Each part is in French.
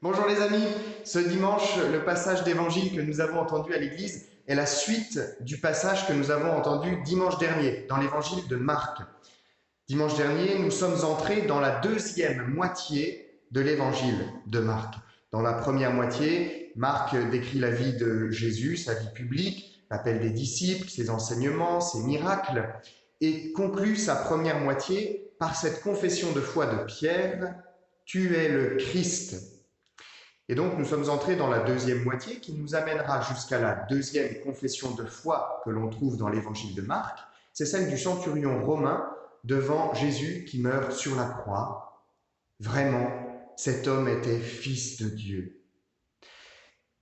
Bonjour les amis, ce dimanche, le passage d'évangile que nous avons entendu à l'église est la suite du passage que nous avons entendu dimanche dernier dans l'évangile de Marc. Dimanche dernier, nous sommes entrés dans la deuxième moitié de l'évangile de Marc. Dans la première moitié, Marc décrit la vie de Jésus, sa vie publique, l'appel des disciples, ses enseignements, ses miracles, et conclut sa première moitié par cette confession de foi de Pierre, « Tu es le Christ ». Et donc nous sommes entrés dans la deuxième moitié qui nous amènera jusqu'à la deuxième confession de foi que l'on trouve dans l'évangile de Marc. C'est celle du centurion romain devant Jésus qui meurt sur la croix. Vraiment, cet homme était fils de Dieu.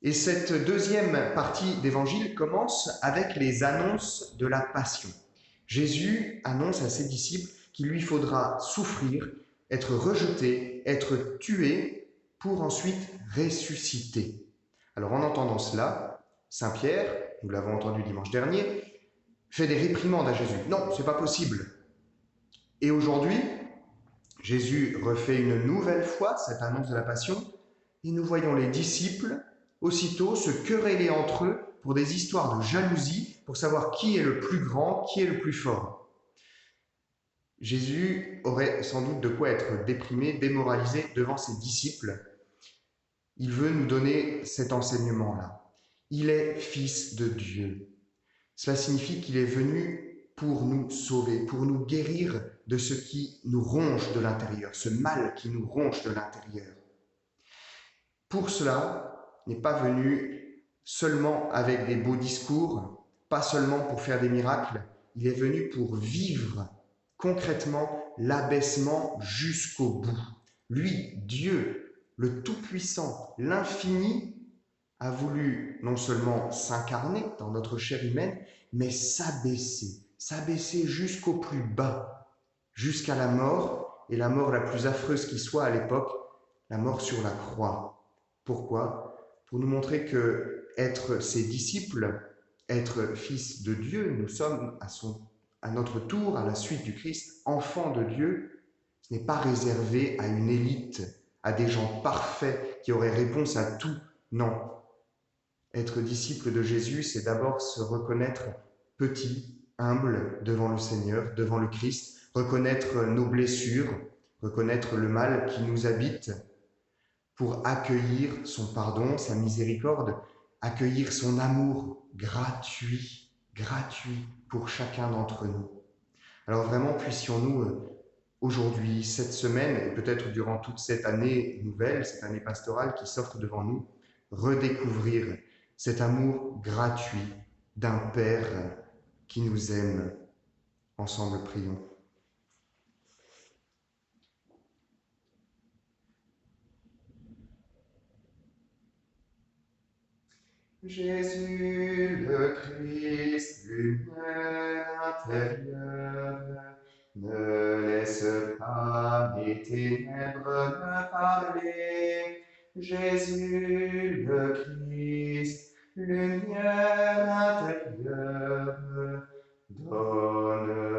Et cette deuxième partie d'évangile commence avec les annonces de la passion. Jésus annonce à ses disciples qu'il lui faudra souffrir, être rejeté, être tué, pour ensuite ressusciter. Alors en entendant cela, Saint Pierre, nous l'avons entendu dimanche dernier, fait des réprimandes à Jésus. Non, c'est pas possible. Et aujourd'hui, Jésus refait une nouvelle fois cette annonce de la passion, et nous voyons les disciples aussitôt se quereller entre eux pour des histoires de jalousie, pour savoir qui est le plus grand, qui est le plus fort. Jésus aurait sans doute de quoi être déprimé, démoralisé devant ses disciples. Il veut nous donner cet enseignement-là. Il est fils de Dieu. Cela signifie qu'il est venu pour nous sauver, pour nous guérir de ce qui nous ronge de l'intérieur, ce mal qui nous ronge de l'intérieur. Pour cela, il n'est pas venu seulement avec des beaux discours, pas seulement pour faire des miracles, il est venu pour vivre concrètement l'abaissement jusqu'au bout. Lui, Dieu, le Tout-Puissant, l'Infini, a voulu non seulement s'incarner dans notre chair humaine, mais s'abaisser jusqu'au plus bas, jusqu'à la mort, et la mort la plus affreuse qui soit à l'époque, la mort sur la croix. Pourquoi ? Pour nous montrer que être ses disciples, être fils de Dieu, nous sommes à notre tour, à la suite du Christ, enfants de Dieu, ce n'est pas réservé à une élite, à des gens parfaits qui auraient réponse à tout. Non. Être disciple de Jésus, c'est d'abord se reconnaître petit, humble devant le Seigneur, devant le Christ, reconnaître nos blessures, reconnaître le mal qui nous habite, pour accueillir son pardon, sa miséricorde, accueillir son amour gratuit pour chacun d'entre nous. Alors vraiment, puissions-nous aujourd'hui, cette semaine, et peut-être durant toute cette année nouvelle, cette année pastorale qui s'offre devant nous, redécouvrir cet amour gratuit d'un Père qui nous aime. Ensemble, prions. Jésus le Christ, lumière intérieure, ne laisse pas mes ténèbres me parler. Jésus le Christ, lumière intérieure, donne-moi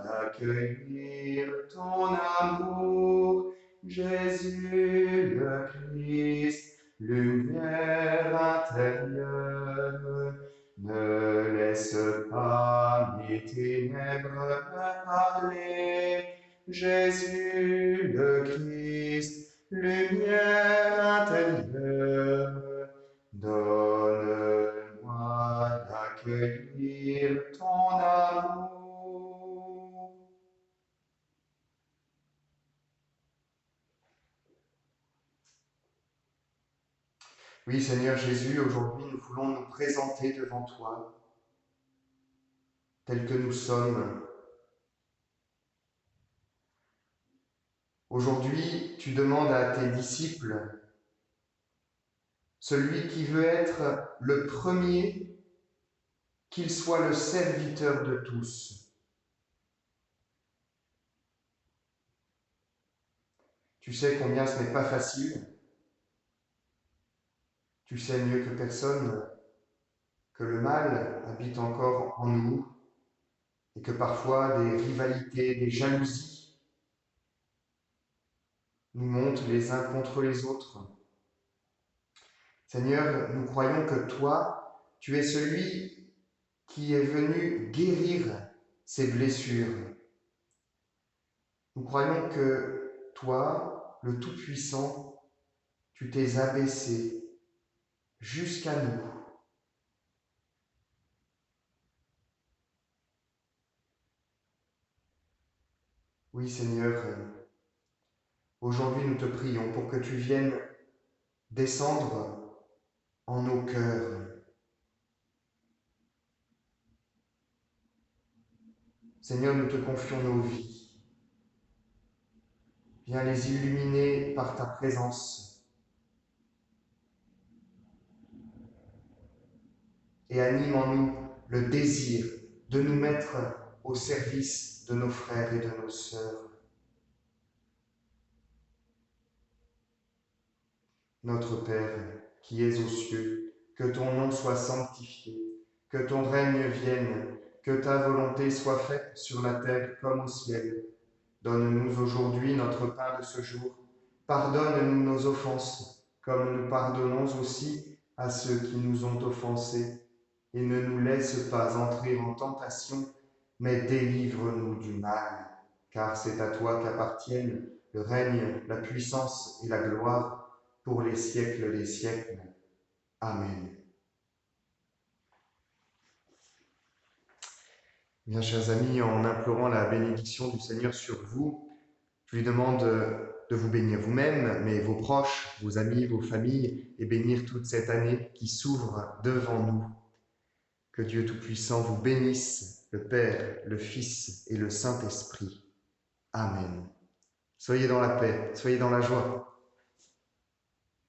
d'accueillir ton amour. Jésus le Christ, lumière intérieure, ne laisse pas mes ténèbres me parler. Jésus le Christ, lumière intérieure, donne-moi d'accueillir ton amour. Oui, Seigneur Jésus, aujourd'hui nous voulons nous présenter devant toi, tels que nous sommes. Aujourd'hui, tu demandes à tes disciples, celui qui veut être le premier, qu'il soit le serviteur de tous. Tu sais combien ce n'est pas facile. Tu sais mieux que personne que le mal habite encore en nous et que parfois des rivalités, des jalousies nous montent les uns contre les autres. Seigneur, nous croyons que toi, tu es celui qui est venu guérir ces blessures. Nous croyons que toi, le Tout-Puissant, tu t'es abaissé jusqu'à nous. Oui, Seigneur, aujourd'hui nous te prions pour que tu viennes descendre en nos cœurs. Seigneur, nous te confions nos vies. Viens les illuminer par ta présence et anime en nous le désir de nous mettre au service de nos frères et de nos sœurs. Notre Père, qui es aux cieux, que ton nom soit sanctifié, que ton règne vienne, que ta volonté soit faite sur la terre comme au ciel. Donne-nous aujourd'hui notre pain de ce jour. Pardonne-nous nos offenses, comme nous pardonnons aussi à ceux qui nous ont offensés. Et ne nous laisse pas entrer en tentation, mais délivre-nous du mal. Car c'est à toi qu'appartiennent le règne, la puissance et la gloire pour les siècles des siècles. Amen. Bien, chers amis, en implorant la bénédiction du Seigneur sur vous, je lui demande de vous bénir vous-même, mais vos proches, vos amis, vos familles, et bénir toute cette année qui s'ouvre devant nous. Que Dieu Tout-Puissant vous bénisse, le Père, le Fils et le Saint-Esprit. Amen. Soyez dans la paix, soyez dans la joie.